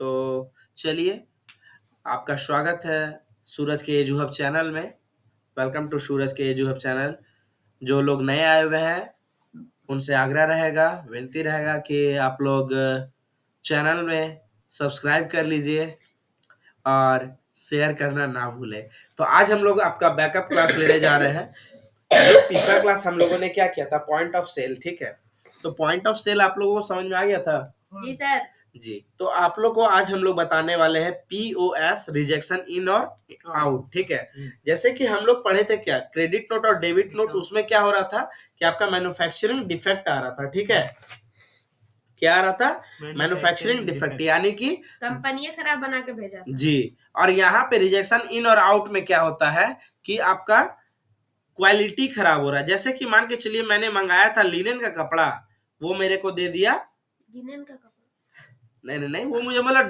तो चलिए, आपका स्वागत है सूरज के एजू हब चैनल में। वेलकम टू सूरज के एजू हब चैनल। जो लोग नए आए हुए हैं उनसे आग्रह रहेगा, विनती रहेगा कि आप लोग चैनल में सब्सक्राइब कर लीजिए और शेयर करना ना भूलें। तो आज हम लोग आपका बैकअप क्लास लेने जा रहे हैं। जो पिछला क्लास हम लोगों ने क्या किया था, पॉइंट ऑफ सेल, ठीक है। तो पॉइंट ऑफ सेल आप लोगों को समझ में आ गया था? जी सर। जी, तो आप लोग को आज हम लोग बताने वाले हैं पीओएस, रिजेक्शन इन और आउट, ठीक है। जैसे कि हम लोग पढ़े थे क्या, क्रेडिट नोट और डेबिट नोट, उसमें क्या हो रहा था कि आपका मैन्युफैक्चरिंग डिफेक्ट आ रहा था, ठीक है। क्या आ रहा था? मैन्युफैक्चरिंग डिफेक्ट, यानी कि कंपनी खराब बना के भेजा था। जी। और यहाँ पे रिजेक्शन इन और आउट में क्या होता है कि आपका क्वालिटी खराब हो रहा है। जैसे कि मान के चलिए मैंने मंगाया था लिनन का कपड़ा, वो मेरे को दे दिया लिनन का कपड़ा, नहीं, वो मुझे मतलब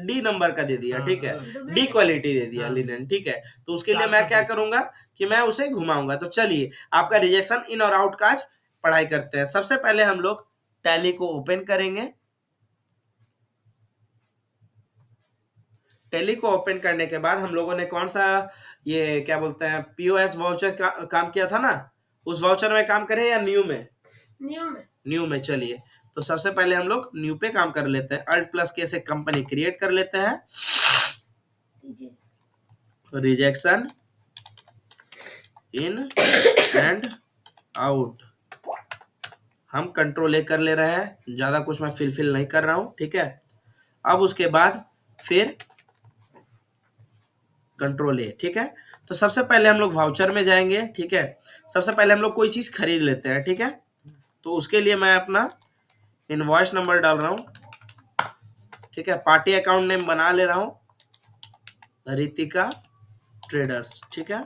डी नंबर का दे दिया, ठीक है। डी क्वालिटी दे दिया लिनन, ठीक है। तो उसके लिए मैं क्या करूंगा कि मैं उसे घुमाऊंगा। तो चलिए, आपका रिजेक्शन इन और आउट का आज पढ़ाई करते हैं। सबसे पहले हम लोग टैली को ओपन करेंगे। टैली को ओपन करने के बाद हम लोगों ने कौन सा, ये क्या बोलते हैं, पीओएस वाउचर का काम किया था ना, उस वाउचर में काम करें या न्यू में? न्यू में। चलिए, तो सबसे पहले हम लोग न्यू पे काम कर लेते हैं। अल्ट प्लस के से कंपनी क्रिएट कर लेते हैं। रिजेक्शन इन एंड आउट हम कंट्रोल ए कर ले रहे हैं, ज्यादा कुछ मैं फिल नहीं कर रहा हूं, ठीक है। अब उसके बाद फिर कंट्रोल ए, ठीक है। तो सबसे पहले हम लोग वाउचर में जाएंगे, ठीक है। सबसे पहले हम लोग कोई चीज खरीद लेते हैं, ठीक है। तो उसके लिए मैं अपना इनवॉइस नंबर डाल रहा हूं, ठीक है। पार्टी अकाउंट नेम बना ले रहा हूं, रितिका ट्रेडर्स, ठीक है।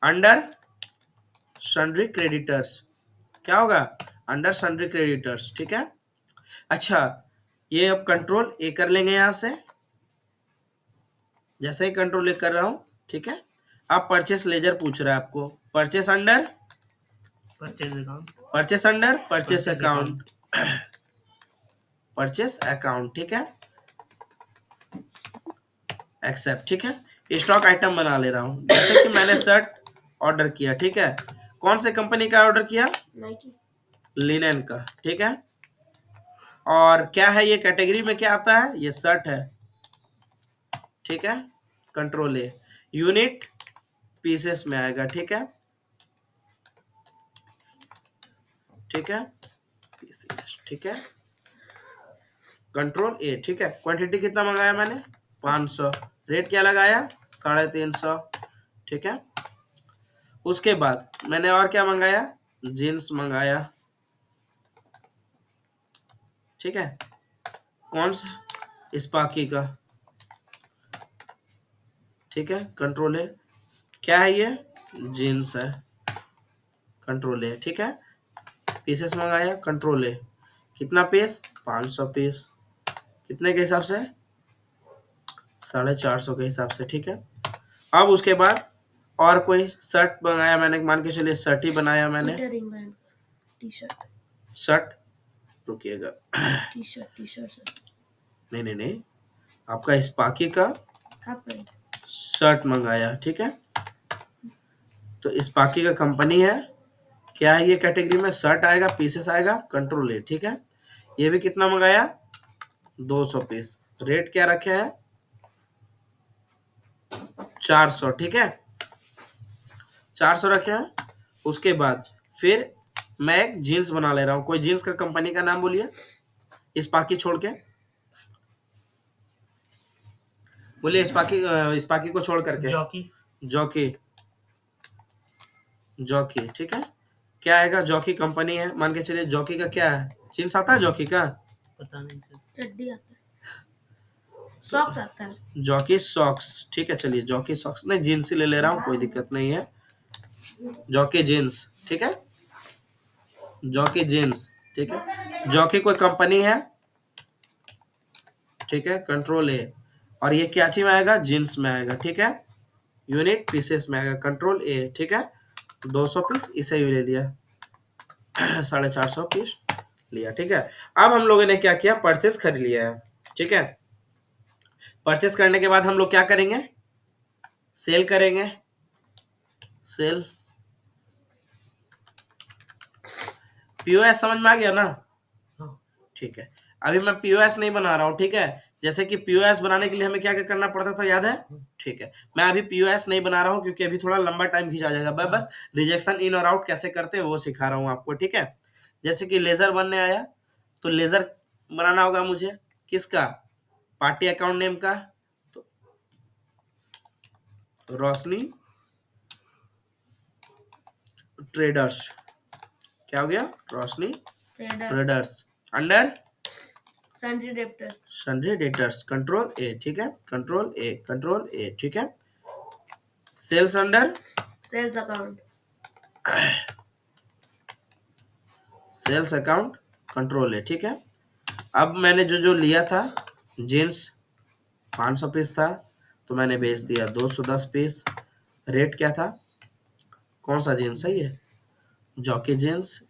अंडर सन्ड्री क्रेडिटर्स, क्या होगा? अंडर सन्ड्री क्रेडिटर्स, ठीक है। अच्छा, ये अब कंट्रोल ए कर लेंगे यहां से। जैसे ही कंट्रोल ए कर रहा हूं, ठीक है। अब परचेस लेजर पूछ रहा है आपको, purchase under purchase account purchase account, ठीक है। एक्सेप्ट, ठीक है। स्टॉक आइटम बना ले रहा हूं। जैसे कि मैंने शर्ट ऑर्डर किया, ठीक है। कौन से कंपनी का ऑर्डर किया? नाइकी, लिनन का, ठीक है। और क्या है ये, कैटेगरी में क्या आता है? ये शर्ट है, ठीक है। कंट्रोल ए। यूनिट पीसेस में आएगा, ठीक है, ठीक है, पीसेस, ठीक है। कंट्रोल ए, ठीक है। क्वांटिटी कितना मंगाया मैंने? 500। रेट क्या लगाया? 350, ठीक है। उसके बाद मैंने और क्या मंगाया? जीन्स मंगाया, ठीक है। कौन सा? स्पार्की का, ठीक है। कंट्रोल है। क्या है ये? जीन्स है, कंट्रोल है, ठीक है। पीसेस मंगाया, कंट्रोल है। कितना पीस? 500 पीस। कितने के हिसाब से? 450 के हिसाब से, ठीक है। अब उसके बाद और कोई शर्ट मंगाया मैंने, मान के चलिए शर्ट ही बनाया मैंने। शर्ट, रुकिएगा, टी शर्ट नहीं, आपका स्पार्की का शर्ट मंगाया, ठीक है। तो स्पार्की का कंपनी है, क्या है ये कैटेगरी में? शर्ट आएगा, पीसेस आएगा, कंट्रोल है, ठीक है। ये भी कितना मंगाया? 200 पीस। रेट क्या रखे हैं? 400, ठीक है। 400 रखे हैं। उसके बाद फिर मैं एक जीन्स बना ले रहा हूं। कोई जीन्स का कंपनी का नाम बोलिए, स्पार्की छोड़ के बोलिए। स्पार्की को छोड़ करके जॉकी, ठीक है। क्या आएगा? जॉकी कंपनी है, मान के चलिए। जॉकी का क्या है? जीन्स आता है जॉकी का? पता नहीं सर। चड्डी आता है, सॉक्स आता है। जॉकी सॉक्स, ठीक है। चलिए, जॉकी सॉक्स नहीं, जीन्स ही ले ले रहा हूँ, कोई दिक्कत नहीं है। जॉकी जीन्स, ठीक है। जॉकी जीन्स, ठीक है। जॉकी कोई कंपनी है, ठीक है। कंट्रोल ए। और ये क्या चीज में आएगा? जीन्स में आएगा, ठीक है। यूनिट पीसेस में आएगा, कंट्रोल ए, ठीक है। 200 पीस इसे भी ले लिया, 450 पीस लिया, ठीक है। अब हम लोगों ने क्या किया? परचेस खरीद लिया है, ठीक है। परचेस करने के बाद हम लोग क्या करेंगे, सेल करेंगे, सेल। पीओएस समझ में आ गया ना? ठीक है। अभी मैं पीओएस नहीं बना रहा हूँ, ठीक है। जैसे कि पीओएस बनाने के लिए हमें क्या क्या करना पड़ता था, याद है? ठीक है। मैं अभी पीओएस नहीं बना रहा हूँ क्योंकि अभी थोड़ा लंबा टाइम खींचा जाएगा। मैं बस रिजेक्शन इन और आउट कैसे करते हैं वो सिखा रहा हूँ आपको, ठीक है। जैसे कि लेजर बनने आया तो लेजर बनाना होगा मुझे, किसका, पार्टी अकाउंट नेम का, तो रोशनी ट्रेडर्स। क्या हो गया, Roshni traders under sundry debtors. Sundry debtors, control A, ठीक है, कंट्रोल ए, कंट्रोल ए, ठीक है। Sales under sales account. Sales account, control है, ठीक है। अब मैंने जो जो लिया था, जींस 500 पीस था तो मैंने बेच दिया 210 पीस। रेट क्या था, कौन सा जींस है ये, जॉकी जींस,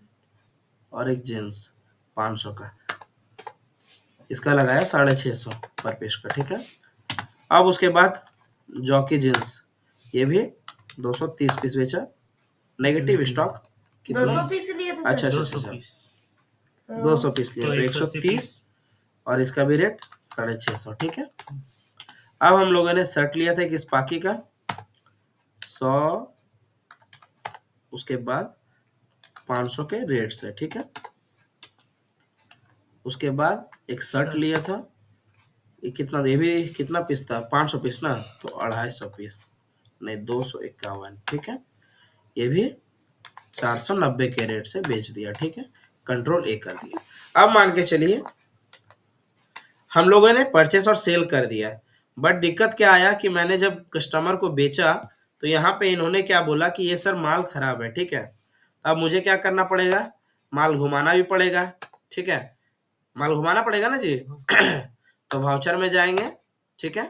और एक जींस 500 का, इसका लगाया 650 पर पीस का, ठीक है। अब उसके बाद जॉकी जींस, ये भी 230 पीस बेचा। नेगेटिव स्टॉक कितना, 200 पीस लिए थे अच्छा सर। अच्छा अच्छा, 200 पीस लिए तो 130, और इसका भी रेट 650, ठीक है। अब हम लोगों ने शर्ट लिया था एक स्पाकी का 100, उसके बाद 500 के रेट से, ठीक है। उसके बाद एक शर्ट लिया था, ये कितना, ये भी कितना पीस था, 500 पीस ना, तो 250 पीस, नहीं 251, ठीक है। ये भी 490 के रेट से बेच दिया, ठीक है, कंट्रोल ए कर दिया। अब मान के चलिए हम लोगों ने परचेस और सेल कर दिया, बट दिक्कत क्या आया कि मैंने जब कस्टमर को बेचा तो यहाँ पे इन्होंने क्या बोला कि ये सर माल खराब है, ठीक है। अब मुझे क्या करना पड़ेगा, माल घुमाना भी पड़ेगा, ठीक है, माल घुमाना पड़ेगा ना जी। तो वाउचर में जाएंगे, ठीक है,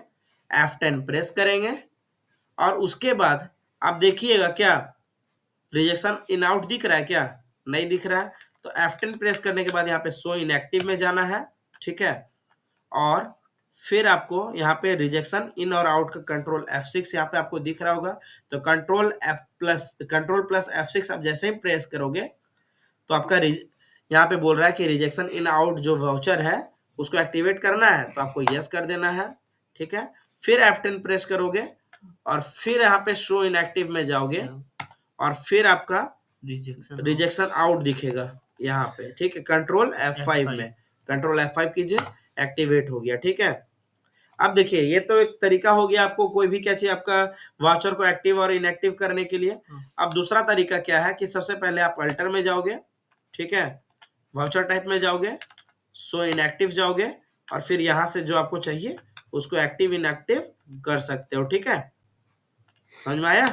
F10 प्रेस करेंगे, और उसके बाद आप देखिएगा क्या रिजेक्शन इन आउट दिख रहा है क्या, नहीं दिख रहा है, तो F10 प्रेस करने के बाद यहाँ पे शो इनएक्टिव में जाना है, ठीक है। और फिर आपको यहाँ पे रिजेक्शन इन और आउट का कंट्रोल F6 यहाँ पे आपको दिख रहा होगा, तो कंट्रोल प्लस F6 आप जैसे ही प्रेस करोगे तो आपका यहाँ पे बोल रहा है कि रिजेक्शन इन आउट जो वाउचर है उसको एक्टिवेट करना है, तो आपको यस कर देना है, ठीक है। फिर F10 प्रेस करोगे और फिर यहाँ पे शो इनएक्टिव में जाओगे, और फिर आपका रिजेक्शन आउट दिखेगा यहाँ पे, ठीक है, कंट्रोल F5 में, कंट्रोल F5 कीजिए, एक्टिवेट हो गया, ठीक है। अब देखिए ये तो एक तरीका हो गया आपको कोई भी क्या चाहिए आपका वाउचर को एक्टिव और इनएक्टिव करने के लिए। अब दूसरा तरीका क्या है कि सबसे पहले आप अल्टर में जाओगे, ठीक है, वाउचर टाइप में जाओगे, सो इनएक्टिव जाओगे, और फिर यहाँ से जो आपको चाहिए उसको एक्टिव इनएक्टिव कर सकते हो, ठीक है, समझ में आया?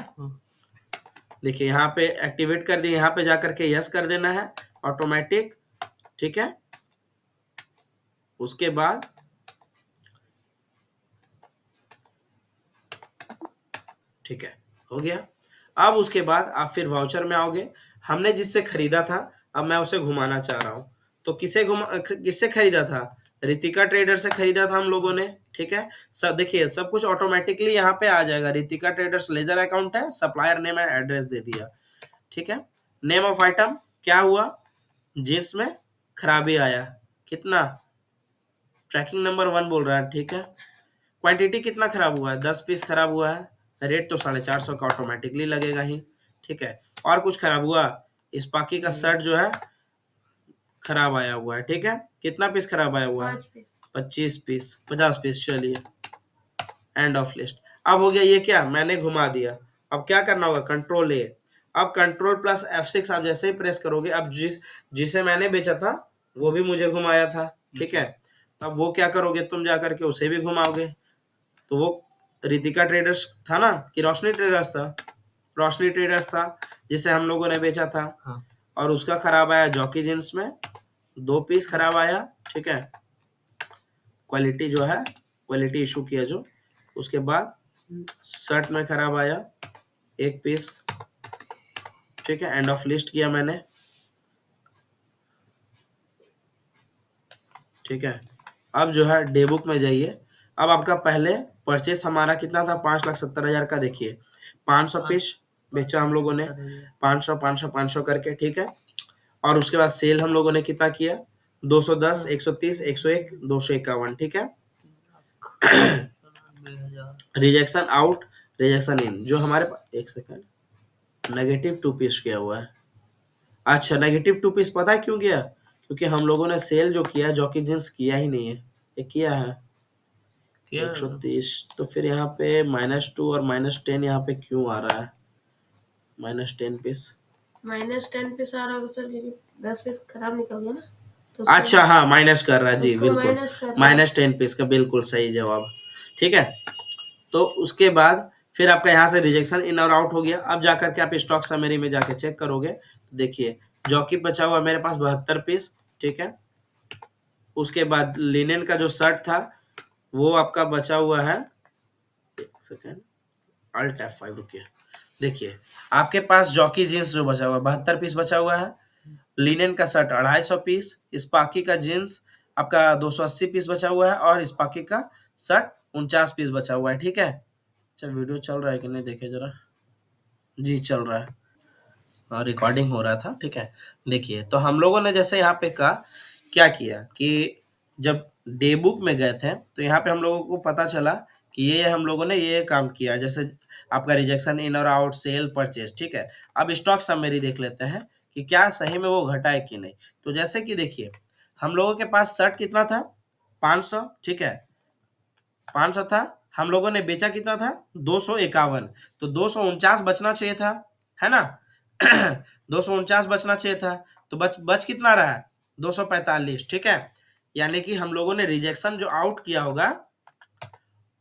देखिए यहाँ पे एक्टिवेट कर दिए, यहाँ पे जाकर के यस कर देना है ऑटोमेटिक, ठीक है। उसके बाद ठीक है, हो गया। अब उसके बाद आप फिर वाउचर में आओगे, हमने जिससे खरीदा था अब मैं उसे घुमाना चाह रहा हूँ, तो किससे खरीदा था, रितिका ट्रेडर से खरीदा था हम लोगों ने, ठीक है। सब देखिए सब कुछ ऑटोमेटिकली यहाँ पे आ जाएगा, रितिका ट्रेडर्स लेजर अकाउंट है, सप्लायर नेम एंड एड्रेस दे दिया, ठीक है। नेम ऑफ आइटम क्या हुआ, जिसमें खराबी आया, कितना, ट्रैकिंग नंबर 1 बोल रहा है, ठीक है। क्वांटिटी कितना खराब हुआ है, 10 पीस खराब हुआ है, रेट तो 450 का ऑटोमेटिकली लगेगा ही, ठीक है। और कुछ खराब हुआ, इस पाकी का शर्ट जो है खराब आया हुआ है, ठीक है, कितना पीस खराब आया हुआ है, 25 पीस, 50 पीस, चलिए एंड ऑफ लिस्ट। अब हो गया ये क्या, मैंने घुमा दिया, अब क्या करना होगा, कंट्रोल ए, अब कंट्रोल प्लस F6 आप जैसे ही प्रेस करोगे, अब जिसे मैंने बेचा था वो भी मुझे घुमाया था, ठीक है। अब वो क्या करोगे, तुम जाकर के उसे भी घुमाओगे, तो वो रितिका ट्रेडर्स था ना कि रोशनी ट्रेडर्स था, रोशनी ट्रेडर्स था जिसे हम लोगों ने बेचा था, हाँ। और उसका खराब आया जॉकी जींस में 2 पीस खराब आया, ठीक है, क्वालिटी जो है क्वालिटी इशू किया जो, उसके बाद शर्ट में खराब आया 1 पीस, ठीक है, एंड ऑफ लिस्ट किया मैंने, ठीक है। अब जो है डे बुक में जाइए। अब आपका पहले परचेस हमारा कितना था, 5,70,000 का। देखिए 500 पीस बेचा हम लोगों ने, 500 500 500 करके, ठीक है। और उसके बाद सेल हम लोगों ने कितना किया, 210, 130, 101, 251, ठीक है। रिजेक्शन आउट, रिजेक्शन इन, जो हमारे पास, एक सेकंड, नेगेटिव 2 पीस किया हुआ है। अच्छा, नेगेटिव 2 पीस पता है क्यों किया, क्योंकि हम लोगों ने सेल जो किया जॉकी जींस किया ही नहीं है, ये किया है 130। तो फिर यहाँ पे -2 और -10 यहाँ पे क्यों आ रहा है, -10 पीस। -10 पीस आ रहा होगा सर, क्योंकि 10 पीस खराब निकल गया ना, तो अच्छा हाँ, माइनस कर रहा है जी, उसको बिल्कुल माइनस कर रहा है। -10 पीस का, बिल्कुल सही जवाब, ठीक है। तो उसके बाद फिर आपका यहाँ से रिजेक्शन इन और आउट हो गया। अब जाकर के आप स्टॉक समरी में जाके चेक करोगे तो देखिए जॉकी बचा हुआ मेरे पास 72 पीस, ठीक है। उसके बाद लिनेन का जो शर्ट था वो आपका बचा हुआ है, एक सेकेंड, अल्ट F5, रुकिए। देखिए आपके पास जॉकी जींस जो बचा हुआ है 72 पीस बचा हुआ है, लिनेन का शर्ट 250 पीस, स्पार्की का जींस आपका 280 पीस बचा हुआ है, और स्पार्की का शर्ट 49 पीस बचा हुआ है, ठीक है। अच्छा वीडियो चल रहा है कि नहीं देखे जरा, जी चल रहा है, हाँ रिकॉर्डिंग हो रहा था, ठीक है। देखिए तो हम लोगों ने जैसे यहाँ पे कहा, क्या किया कि जब डे बुक में गए थे तो यहाँ पे हम लोगों को पता चला कि ये हम लोगों ने ये काम किया, जैसे आपका रिजेक्शन इन और आउट, सेल, परचेज, ठीक है। अब स्टॉक समरी देख लेते हैं कि क्या सही में वो घटा है कि नहीं। तो जैसे कि देखिए हम लोगों के पास शर्ट कितना था, 500, ठीक है, 500 था, हम लोगों ने बेचा कितना था, 251। तो 249 बचना चाहिए था, है ना। 249 बचना चाहिए था, तो बच कितना रहा है, 245, ठीक है। यानी कि हम लोगों ने रिजेक्शन जो आउट किया होगा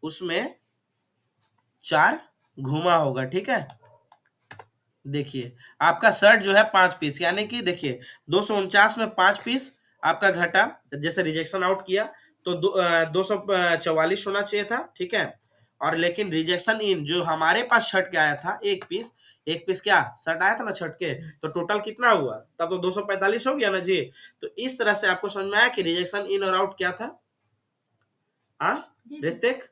उसमें 4 घुमा होगा, ठीक है। देखिए आपका शर्ट जो है 5 पीस, यानी कि देखिए 249 में 5 पीस आपका घटा, जैसे रिजेक्शन आउट किया तो 244 होना चाहिए था, ठीक है। और लेकिन रिजेक्शन इन जो हमारे पास शर्ट के आया था, एक पीस क्या शर्ट आया था ना छट के, तो टोटल कितना हुआ, तब तो 245 हो गया ना जी। तो इस तरह से आपको समझ में आया कि रिजेक्शन इन और आउट क्या था। हाँ ऋतिक,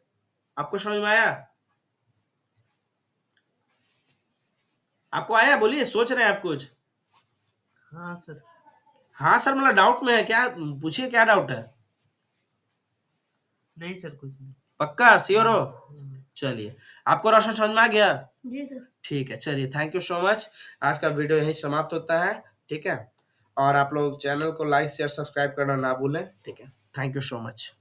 आपको समझ में आया, आपको आया, बोलिए, सोच रहे हैं आप कुछ। हाँ सर। हाँ सर, मतलब डाउट में है क्या, पूछिए क्या डाउट है। नहीं सर, कुछ नहीं। पक्का श्योर हो, चलिए। आपको रोशन समझ में आ गया, जी सर। ठीक है, चलिए थैंक यू सो मच। आज का वीडियो यहीं समाप्त होता है, ठीक है। और आप लोग चैनल को लाइक शेयर सब्सक्राइब करना ना भूलें, ठीक है। Thank you so much.